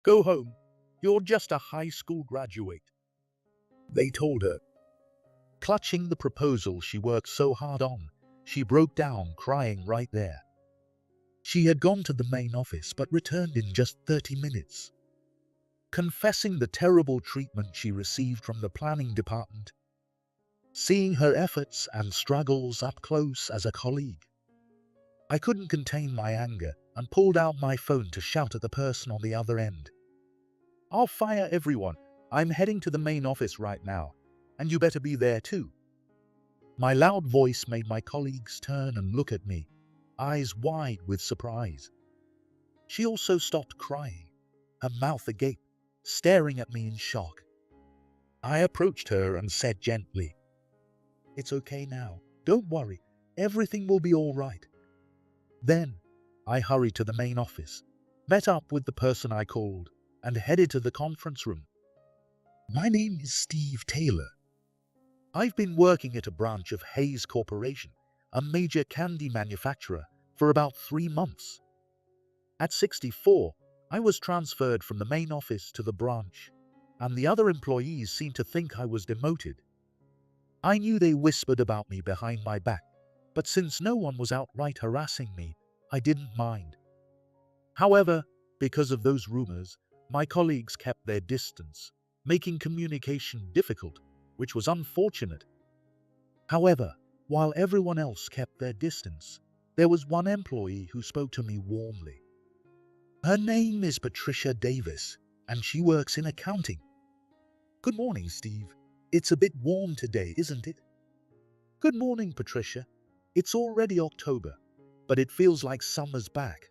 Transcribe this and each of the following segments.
Go home. You're just a high school graduate, they told her. Clutching the proposal she worked so hard on, she broke down crying right there. She had gone to the main office but returned in just 30 minutes, confessing the terrible treatment she received from the planning department. Seeing her efforts and struggles up close as a colleague, I couldn't contain my anger and pulled out my phone to shout at the person on the other end. I'll fire everyone. I'm heading to the main office right now, and you better be there too. My loud voice made my colleagues turn and look at me, eyes wide with surprise. She also stopped crying, her mouth agape, staring at me in shock. I approached her and said gently, "It's okay now. Don't worry. Everything will be all right." Then, I hurried to the main office, met up with the person I called, and headed to the conference room. My name is Steve Taylor. I've been working at a branch of Hayes Corporation, a major candy manufacturer, for about 3 months. At 64, I was transferred from the main office to the branch, and the other employees seemed to think I was demoted. I knew they whispered about me behind my back, but since no one was outright harassing me, I didn't mind. However, because of those rumors, my colleagues kept their distance, making communication difficult, which was unfortunate. However, while everyone else kept their distance, there was one employee who spoke to me warmly. Her name is Patricia Davis, and she works in accounting. "Good morning, Steve. It's a bit warm today, isn't it?" "Good morning, Patricia. It's already October, but it feels like summer's back."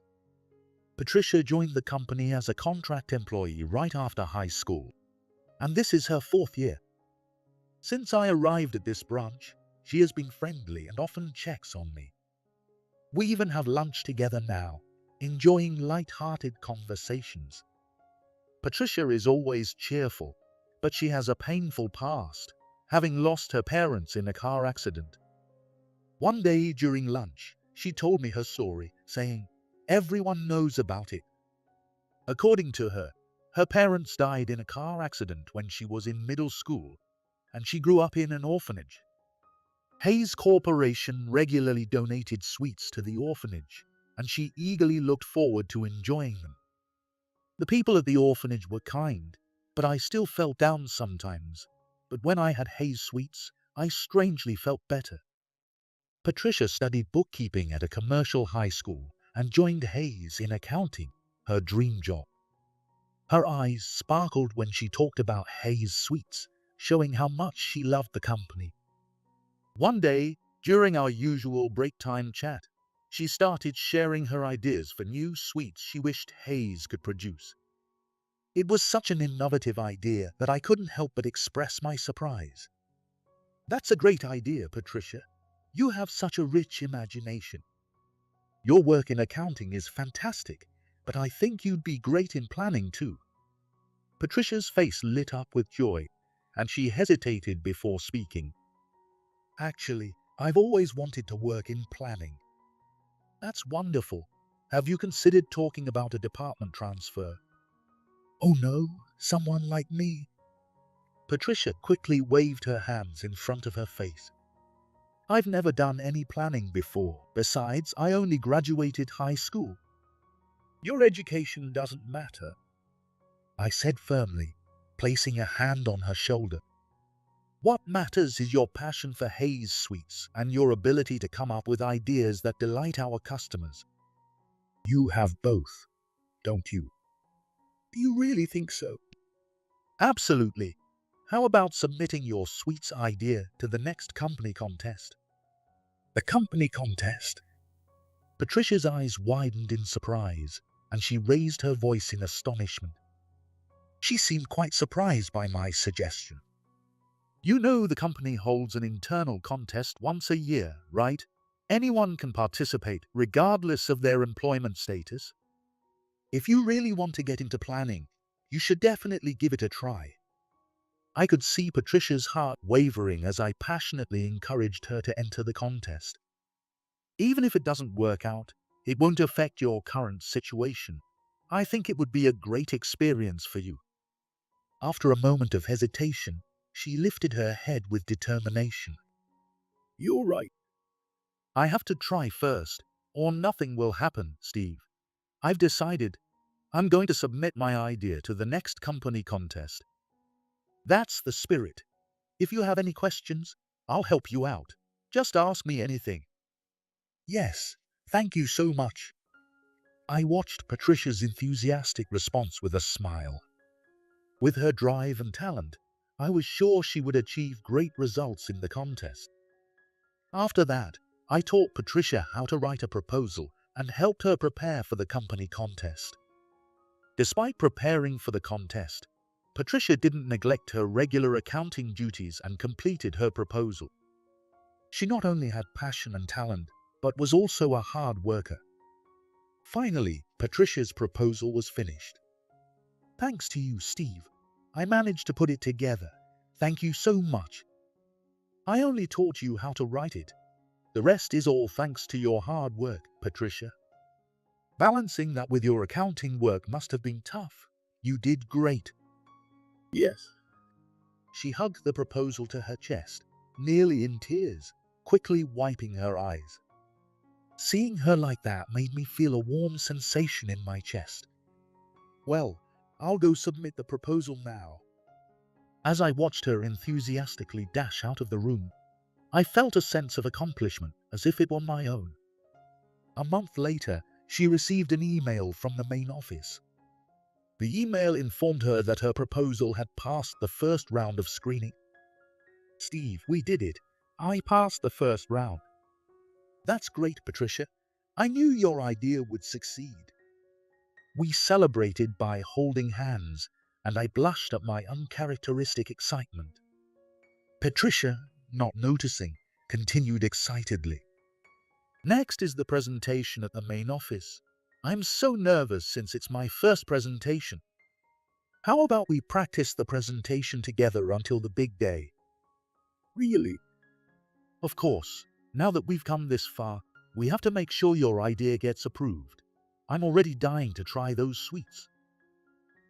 Patricia joined the company as a contract employee right after high school, and this is her 4th year. Since I arrived at this branch, she has been friendly and often checks on me. We even have lunch together now, enjoying light-hearted conversations. Patricia is always cheerful, but she has a painful past, having lost her parents in a car accident. One day during lunch, she told me her story, saying, "Everyone knows about it." According to her, her parents died in a car accident when she was in middle school, and she grew up in an orphanage. Hayes Corporation regularly donated sweets to the orphanage, and she eagerly looked forward to enjoying them. The people at the orphanage were kind, but I still felt down sometimes. But when I had Hayes sweets, I strangely felt better. Patricia studied bookkeeping at a commercial high school and joined Hayes in accounting, her dream job. Her eyes sparkled when she talked about Hayes sweets, showing how much she loved the company. One day, during our usual break time chat, she started sharing her ideas for new sweets she wished Hayes could produce. It was such an innovative idea that I couldn't help but express my surprise. "That's a great idea, Patricia. You have such a rich imagination. Your work in accounting is fantastic, but I think you'd be great in planning too." Patricia's face lit up with joy, and she hesitated before speaking. "Actually, I've always wanted to work in planning." "That's wonderful. Have you considered talking about a department transfer?" "Oh no, someone like me." Patricia quickly waved her hands in front of her face. "I've never done any planning before. Besides, I only graduated high school." "Your education doesn't matter," I said firmly, placing a hand on her shoulder. "What matters is your passion for Hayes sweets and your ability to come up with ideas that delight our customers. You have both, don't you?" "Do you really think so?" "Absolutely. How about submitting your sweets idea to the next company contest?" "The company contest?" Patricia's eyes widened in surprise, and she raised her voice in astonishment. She seemed quite surprised by my suggestion. "You know the company holds an internal contest once a year, right? Anyone can participate, regardless of their employment status. If you really want to get into planning, you should definitely give it a try." I could see Patricia's heart wavering as I passionately encouraged her to enter the contest. "Even if it doesn't work out, it won't affect your current situation. I think it would be a great experience for you." After a moment of hesitation, she lifted her head with determination. "You're right. I have to try first, or nothing will happen, Steve. I've decided I'm going to submit my idea to the next company contest." That's the spirit. If you have any questions, I'll help you out. Just ask me anything. Yes, thank you so much. I watched Patricia's enthusiastic response with a smile. With her drive and talent, I was sure she would achieve great results in the contest. After that, I taught Patricia how to write a proposal and helped her prepare for the company contest. Despite preparing for the contest, Patricia didn't neglect her regular accounting duties and completed her proposal. She not only had passion and talent, but was also a hard worker. Finally, Patricia's proposal was finished. "Thanks to you, Steve. I managed to put it together. Thank you so much. I only taught you how to write it. The rest is all thanks to your hard work, Patricia. Balancing that with your accounting work must have been tough. You did great." "Yes." She hugged the proposal to her chest, nearly in tears, quickly wiping her eyes. Seeing her like that made me feel a warm sensation in my chest. "Well, I'll go submit the proposal now." As I watched her enthusiastically dash out of the room, I felt a sense of accomplishment as if it were my own. A month later, she received an email from the main office. The email informed her that her proposal had passed the first round of screening. "Steve, we did it. I passed the first round." "That's great, Patricia. I knew your idea would succeed." We celebrated by holding hands, and I blushed at my uncharacteristic excitement. Patricia, not noticing, continued excitedly. "Next is the presentation at the main office. I'm so nervous since it's my first presentation. How about we practice the presentation together until the big day?" "Really?" "Of course. Now that we've come this far, we have to make sure your idea gets approved. I'm already dying to try those sweets."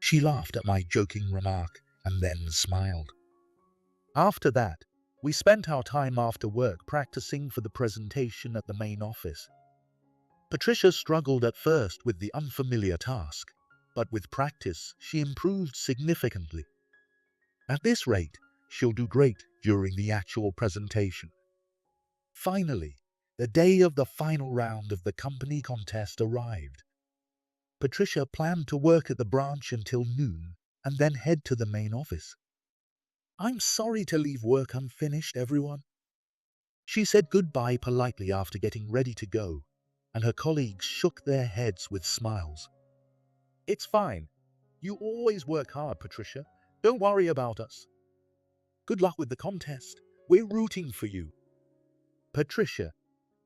She laughed at my joking remark and then smiled. After that, we spent our time after work practicing for the presentation at the main office. Patricia struggled at first with the unfamiliar task, but with practice, she improved significantly. At this rate, she'll do great during the actual presentation. Finally, the day of the final round of the company contest arrived. Patricia planned to work at the branch until noon and then head to the main office. "I'm sorry to leave work unfinished, everyone." She said goodbye politely after getting ready to go, and her colleagues shook their heads with smiles. "It's fine. You always work hard, Patricia. Don't worry about us. Good luck with the contest. We're rooting for you." Patricia,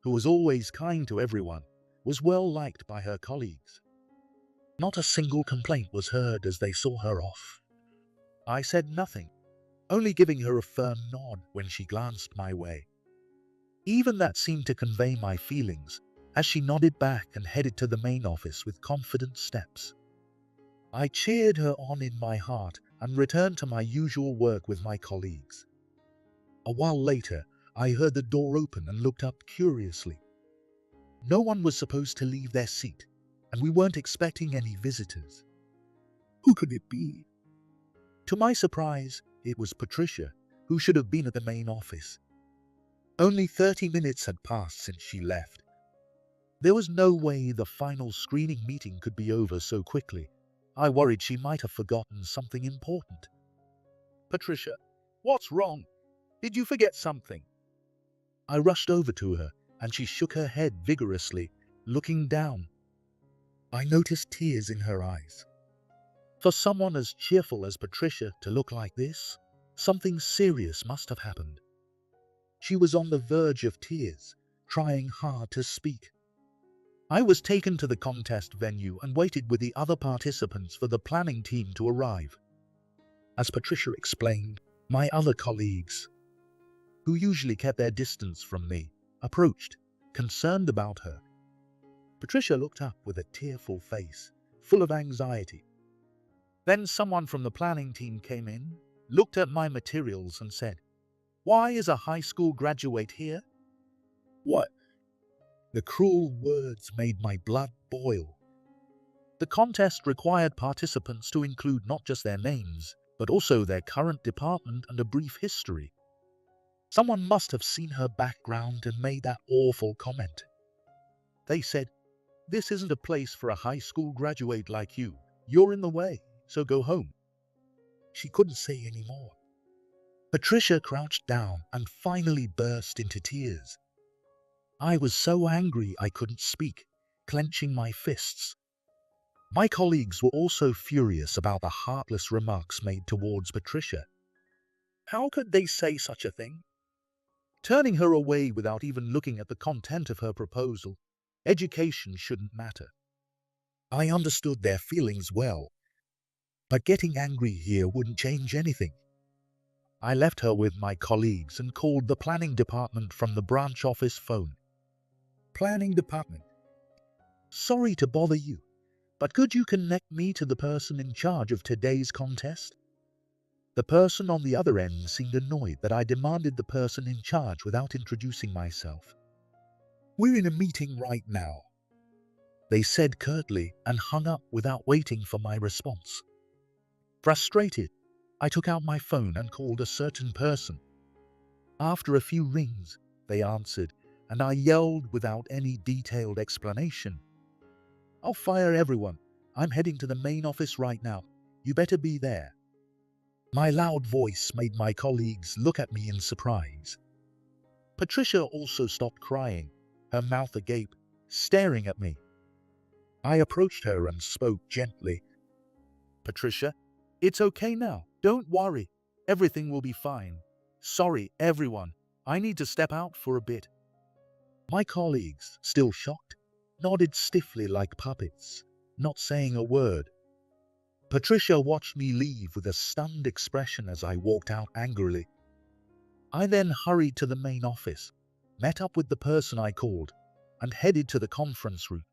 who was always kind to everyone, was well liked by her colleagues. Not a single complaint was heard as they saw her off. I said nothing, only giving her a firm nod when she glanced my way. Even that seemed to convey my feelings, as she nodded back and headed to the main office with confident steps. I cheered her on in my heart and returned to my usual work with my colleagues. A while later, I heard the door open and looked up curiously. No one was supposed to leave their seat, and we weren't expecting any visitors. Who could it be? To my surprise, it was Patricia, who should have been at the main office. Only 30 minutes had passed since she left. There was no way the final screening meeting could be over so quickly. I worried she might have forgotten something important. "Patricia, what's wrong? Did you forget something?" I rushed over to her, and she shook her head vigorously, looking down. I noticed tears in her eyes. For someone as cheerful as Patricia to look like this, something serious must have happened. She was on the verge of tears, trying hard to speak. I was taken to the contest venue and waited with the other participants for the planning team to arrive. As Patricia explained, my other colleagues, who usually kept their distance from me, approached, concerned about her. Patricia looked up with a tearful face, full of anxiety. Then someone from the planning team came in, looked at my materials and said, "Why is a high school graduate here?" What? The cruel words made my blood boil. The contest required participants to include not just their names, but also their current department and a brief history. Someone must have seen her background and made that awful comment. They said, "This isn't a place for a high school graduate like you. You're in the way, so go home." She couldn't say any more. Patricia crouched down and finally burst into tears. I was so angry I couldn't speak, clenching my fists. My colleagues were also furious about the heartless remarks made towards Patricia. How could they say such a thing? Turning her away without even looking at the content of her proposal. Education shouldn't matter. I understood their feelings well, but getting angry here wouldn't change anything. I left her with my colleagues and called the planning department from the branch office phone. Planning department. Sorry to bother you, but could you connect me to the person in charge of today's contest? The person on the other end seemed annoyed that I demanded the person in charge without introducing myself. We're in a meeting right now, they said curtly and hung up without waiting for my response. Frustrated, I took out my phone and called a certain person. After a few rings, they answered, and I yelled without any detailed explanation. "I'll fire everyone. I'm heading to the main office right now. You better be there." My loud voice made my colleagues look at me in surprise. Patricia also stopped crying, her mouth agape, staring at me. I approached her and spoke gently. "Patricia, it's okay now. Don't worry. Everything will be fine. Sorry, everyone. I need to step out for a bit." My colleagues, still shocked, nodded stiffly like puppets, not saying a word. Patricia watched me leave with a stunned expression as I walked out angrily. I then hurried to the main office, met up with the person I called, and headed to the conference room.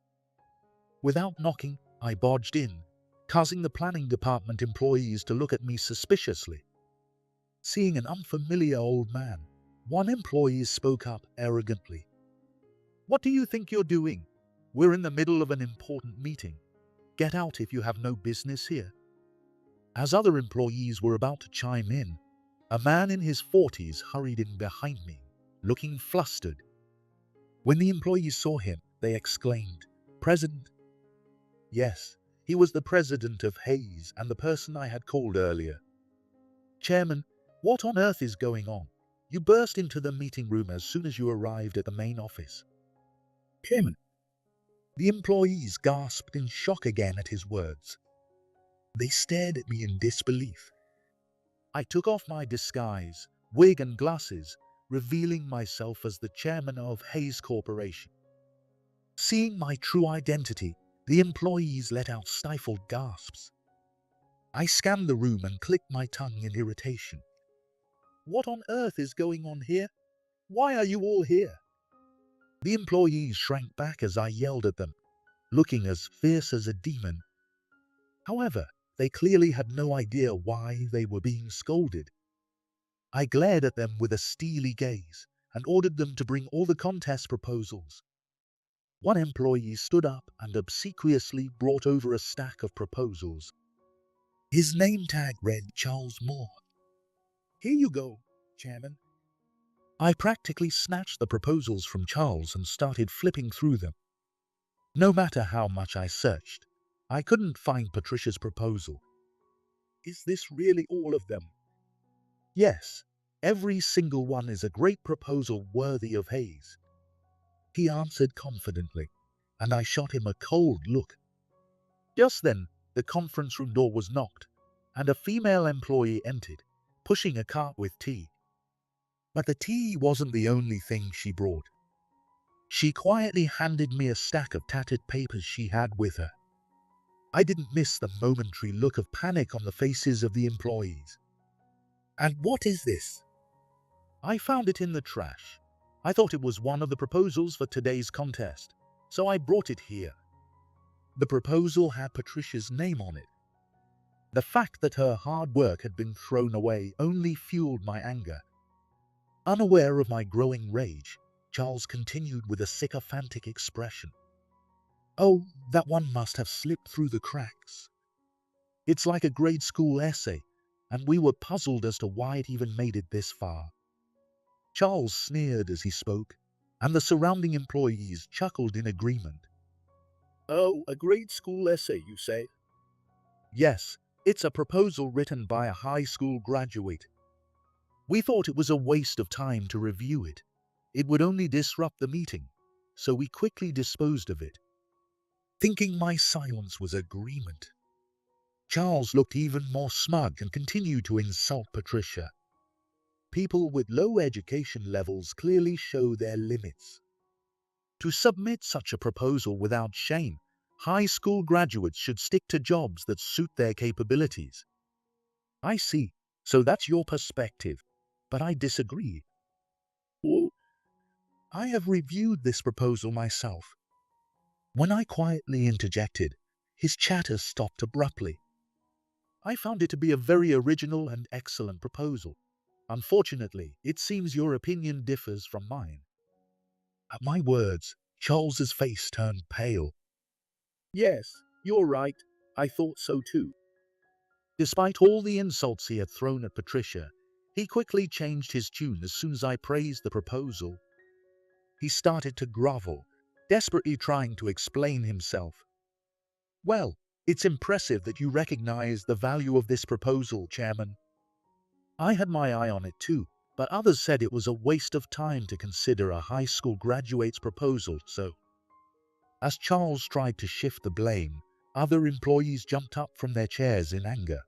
Without knocking, I barged in, causing the planning department employees to look at me suspiciously. Seeing an unfamiliar old man, one employee spoke up arrogantly. "What do you think you're doing? We're in the middle of an important meeting. Get out if you have no business here." As other employees were about to chime in, a man in his 40s hurried in behind me, looking flustered. When the employees saw him, they exclaimed, "President?" Yes, he was the president of Hayes and the person I had called earlier. "Chairman, what on earth is going on? You burst into the meeting room as soon as you arrived at the main office." "Chairman." The employees gasped in shock again at his words. They stared at me in disbelief. I took off my disguise, wig and glasses, revealing myself as the chairman of Hayes Corporation. Seeing my true identity, the employees let out stifled gasps. I scanned the room and clicked my tongue in irritation. "What on earth is going on here? Why are you all here?" The employees shrank back as I yelled at them, looking as fierce as a demon. However, they clearly had no idea why they were being scolded. I glared at them with a steely gaze and ordered them to bring all the contest proposals. One employee stood up and obsequiously brought over a stack of proposals. His name tag read Charles Moore. "Here you go, Chairman." I practically snatched the proposals from Charles and started flipping through them. No matter how much I searched, I couldn't find Patricia's proposal. Is this really all of them? Yes, every single one is a great proposal worthy of Hayes. He answered confidently, and I shot him a cold look. Just then, the conference room door was knocked, and a female employee entered, pushing a cart with tea. But the tea wasn't the only thing she brought. She quietly handed me a stack of tattered papers she had with her. I didn't miss the momentary look of panic on the faces of the employees. "And what is this?" "I found it in the trash. I thought it was one of the proposals for today's contest, so I brought it here." The proposal had Patricia's name on it. The fact that her hard work had been thrown away only fueled my anger. Unaware of my growing rage, Charles continued with a sycophantic expression. "Oh, that one must have slipped through the cracks. It's like a grade school essay, and we were puzzled as to why it even made it this far." Charles sneered as he spoke, and the surrounding employees chuckled in agreement. "Oh, a grade school essay, you say?" "Yes, it's a proposal written by a high school graduate. We thought it was a waste of time to review it. It would only disrupt the meeting, so we quickly disposed of it." Thinking my silence was agreement, Charles looked even more smug and continued to insult Patricia. People with low education levels clearly show their limits. To submit such a proposal without shame, high school graduates should stick to jobs that suit their capabilities. "I see, so that's your perspective, but I disagree. Well, I have reviewed this proposal myself." When I quietly interjected, his chatter stopped abruptly. "I found it to be a very original and excellent proposal. Unfortunately, it seems your opinion differs from mine." At my words, Charles's face turned pale. "Yes, you're right. I thought so too." Despite all the insults he had thrown at Patricia, he quickly changed his tune as soon as I praised the proposal. He started to grovel, desperately trying to explain himself. "Well, it's impressive that you recognize the value of this proposal, Chairman. I had my eye on it too, but others said it was a waste of time to consider a high school graduate's proposal, so..." As Charles tried to shift the blame, other employees jumped up from their chairs in anger.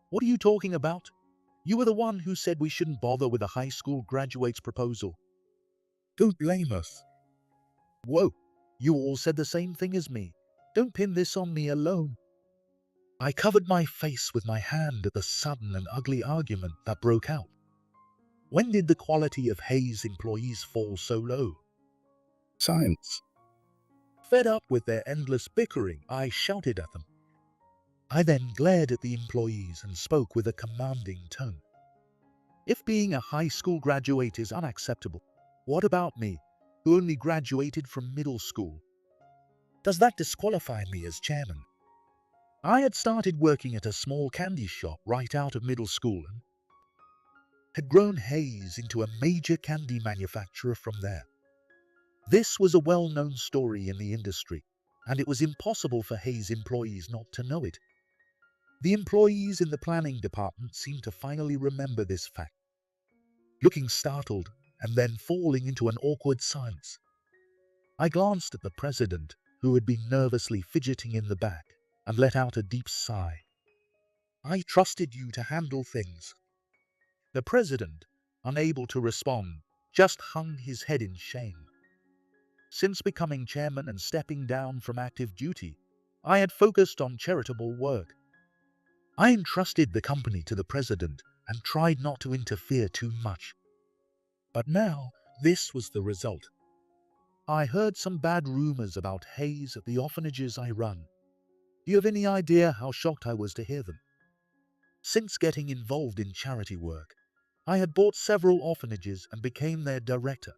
"What are you talking about? You were the one who said we shouldn't bother with a high school graduate's proposal." "Don't blame us." "Whoa, you all said the same thing as me. Don't pin this on me alone." I covered my face with my hand at the sudden and ugly argument that broke out. When did the quality of Hayes employees fall so low? Silence. Fed up with their endless bickering, I shouted at them. I then glared at the employees and spoke with a commanding tone. "If being a high school graduate is unacceptable, what about me, who only graduated from middle school? Does that disqualify me as chairman? I had started working at a small candy shop right out of middle school and had grown Hayes into a major candy manufacturer from there. This was a well-known story in the industry, and it was impossible for Hayes employees not to know it. The employees in the planning department seemed to finally remember this fact, looking startled and then falling into an awkward silence. I glanced at the president, who had been nervously fidgeting in the back, and let out a deep sigh. "I trusted you to handle things." The president, unable to respond, just hung his head in shame. Since becoming chairman and stepping down from active duty, I had focused on charitable work. I entrusted the company to the president and tried not to interfere too much. But now, this was the result. I heard some bad rumors about Hayes at the orphanages I run. Do you have any idea how shocked I was to hear them? Since getting involved in charity work, I had bought several orphanages and became their director.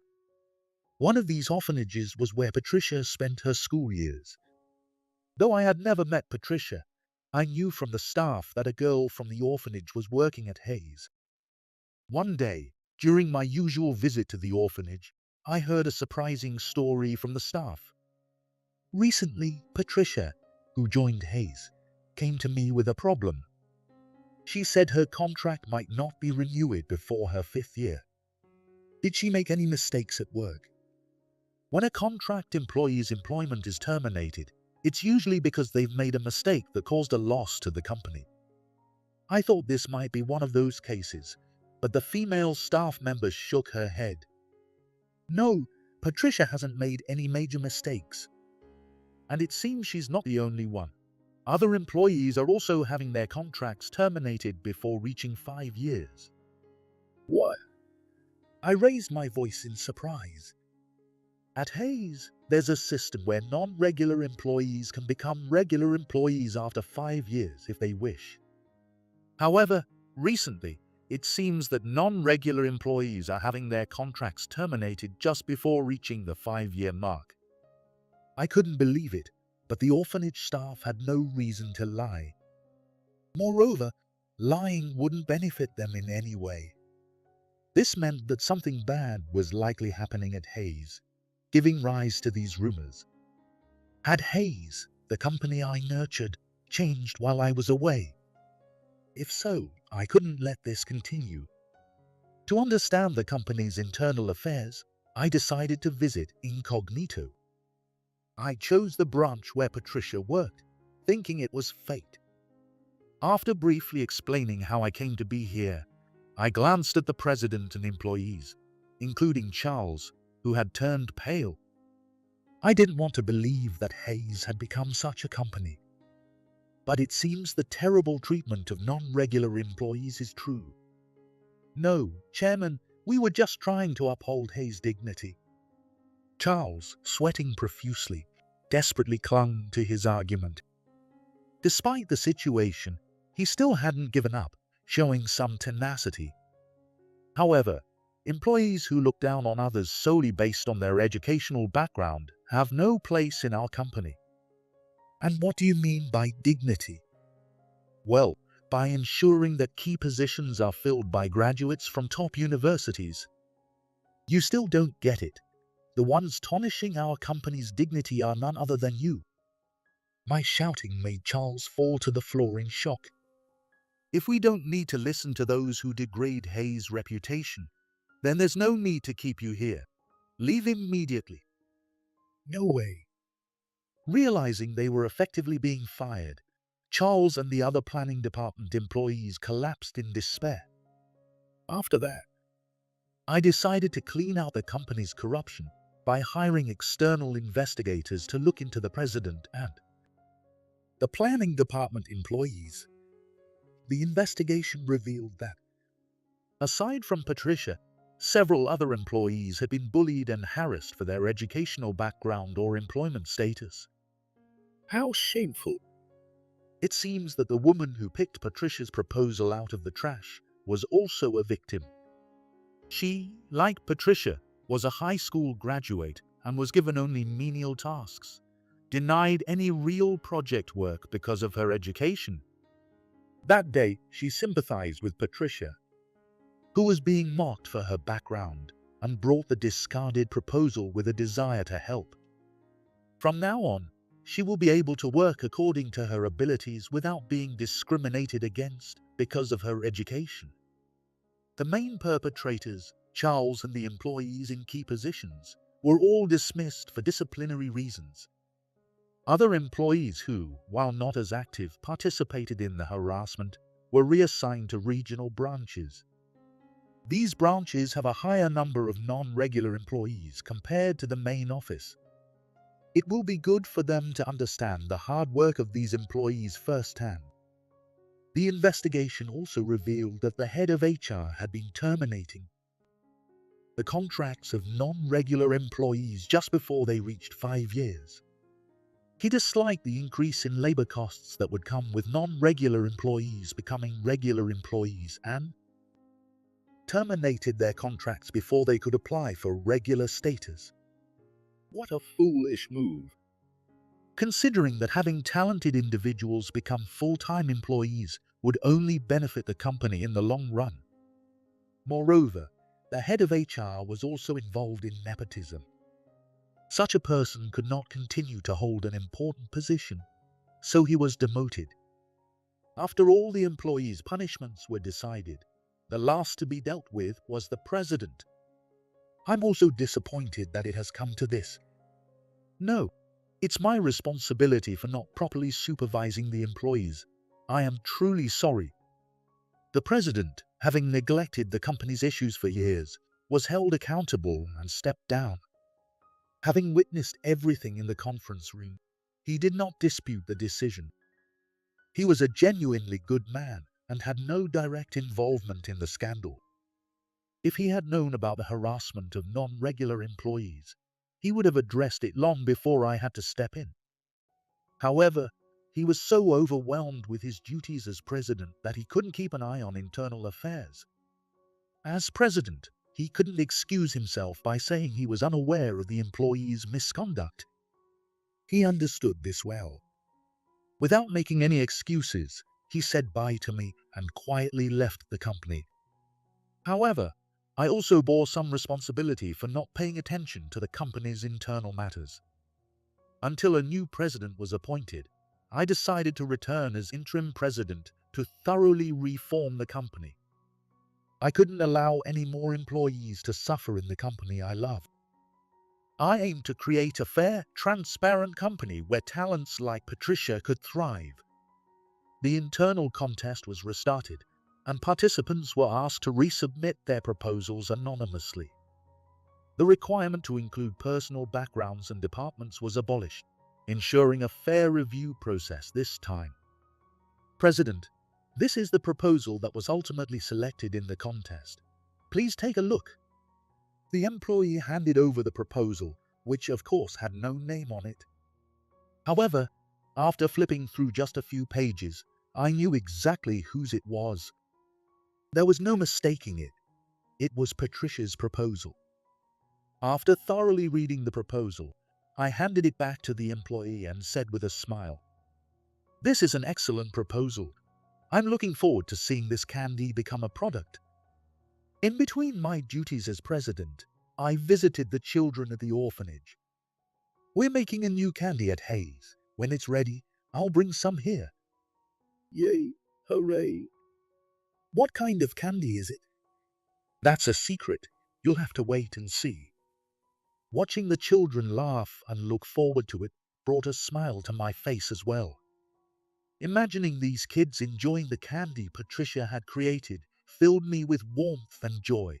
One of these orphanages was where Patricia spent her school years. Though I had never met Patricia, I knew from the staff that a girl from the orphanage was working at Hayes. One day, during my usual visit to the orphanage, I heard a surprising story from the staff. Recently, Patricia, who joined Hayes, came to me with a problem. She said her contract might not be renewed before her 5th year. Did she make any mistakes at work? When a contract employee's employment is terminated, it's usually because they've made a mistake that caused a loss to the company. I thought this might be one of those cases, but the female staff member shook her head. "No, Patricia hasn't made any major mistakes. And it seems she's not the only one. Other employees are also having their contracts terminated before reaching 5 years." "What?" I raised my voice in surprise. "At Hayes, There's a system where non-regular employees can become regular employees after 5 years if they wish. However, recently, it seems that non-regular employees are having their contracts terminated just before reaching the 5-year mark. I couldn't believe it, but the orphanage staff had no reason to lie. Moreover, lying wouldn't benefit them in any way. This meant that something bad was likely happening at Hayes, giving rise to these rumors. Had Hayes, the company I nurtured, changed while I was away? If so, I couldn't let this continue. To understand the company's internal affairs, I decided to visit incognito. I chose the branch where Patricia worked, thinking it was fate. After briefly explaining how I came to be here, I glanced at the president and employees, including Charles, who had turned pale. I didn't want to believe that Hayes had become such a company. But it seems the terrible treatment of non-regular employees is true. No, Chairman, we were just trying to uphold Hayes' dignity. Charles, sweating profusely, desperately clung to his argument. Despite the situation, he still hadn't given up, showing some tenacity. However, employees who look down on others solely based on their educational background have no place in our company. And what do you mean by dignity? Well, by ensuring that key positions are filled by graduates from top universities. You still don't get it. The ones tarnishing our company's dignity are none other than you. My shouting made Charles fall to the floor in shock. If we don't need to listen to those who degrade Hayes' reputation, then there's no need to keep you here. Leave immediately. No way. Realizing they were effectively being fired, Charles and the other planning department employees collapsed in despair. After that, I decided to clean out the company's corruption by hiring external investigators to look into the president and the planning department employees. The investigation revealed that, aside from Patricia, several other employees had been bullied and harassed for their educational background or employment status. How shameful! It seems that the woman who picked Patricia's proposal out of the trash was also a victim. She, like Patricia, was a high school graduate and was given only menial tasks, denied any real project work because of her education. That day, she sympathized with Patricia, who was being mocked for her background, and brought the discarded proposal with a desire to help. From now on, she will be able to work according to her abilities without being discriminated against because of her education. The main perpetrators, Charles and the employees in key positions, were all dismissed for disciplinary reasons. Other employees who, while not as active, participated in the harassment were reassigned to regional branches. These branches have a higher number of non-regular employees compared to the main office. It will be good for them to understand the hard work of these employees firsthand. The investigation also revealed that the head of HR had been terminating the contracts of non-regular employees just before they reached 5 years. He disliked the increase in labor costs that would come with non-regular employees becoming regular employees and terminated their contracts before they could apply for regular status. What a foolish move! Considering that having talented individuals become full-time employees would only benefit the company in the long run. Moreover, the head of HR was also involved in nepotism. Such a person could not continue to hold an important position, so he was demoted. After all the employees' punishments were decided, the last to be dealt with was the president. I'm also disappointed that it has come to this. No, it's my responsibility for not properly supervising the employees. I am truly sorry. The president, having neglected the company's issues for years, was held accountable and stepped down. Having witnessed everything in the conference room, he did not dispute the decision. He was a genuinely good man and had no direct involvement in the scandal. If he had known about the harassment of non-regular employees, he would have addressed it long before I had to step in. However, he was so overwhelmed with his duties as president that he couldn't keep an eye on internal affairs. As president, he couldn't excuse himself by saying he was unaware of the employees' misconduct. He understood this well. Without making any excuses, he said bye to me and quietly left the company. However, I also bore some responsibility for not paying attention to the company's internal matters. Until a new president was appointed, I decided to return as interim president to thoroughly reform the company. I couldn't allow any more employees to suffer in the company I loved. I aimed to create a fair, transparent company where talents like Patricia could thrive. The internal contest was restarted, and participants were asked to resubmit their proposals anonymously. The requirement to include personal backgrounds and departments was abolished, ensuring a fair review process this time. President, this is the proposal that was ultimately selected in the contest. Please take a look. The employee handed over the proposal, which of course had no name on it. However, after flipping through just a few pages, I knew exactly whose it was. There was no mistaking it. It was Patricia's proposal. After thoroughly reading the proposal, I handed it back to the employee and said with a smile, "This is an excellent proposal. I'm looking forward to seeing this candy become a product." In between my duties as president, I visited the children at the orphanage. "We're making a new candy at Hayes. When it's ready, I'll bring some here." "Yay, hooray." "What kind of candy is it?" "That's a secret. You'll have to wait and see." Watching the children laugh and look forward to it brought a smile to my face as well. Imagining these kids enjoying the candy Patricia had created filled me with warmth and joy.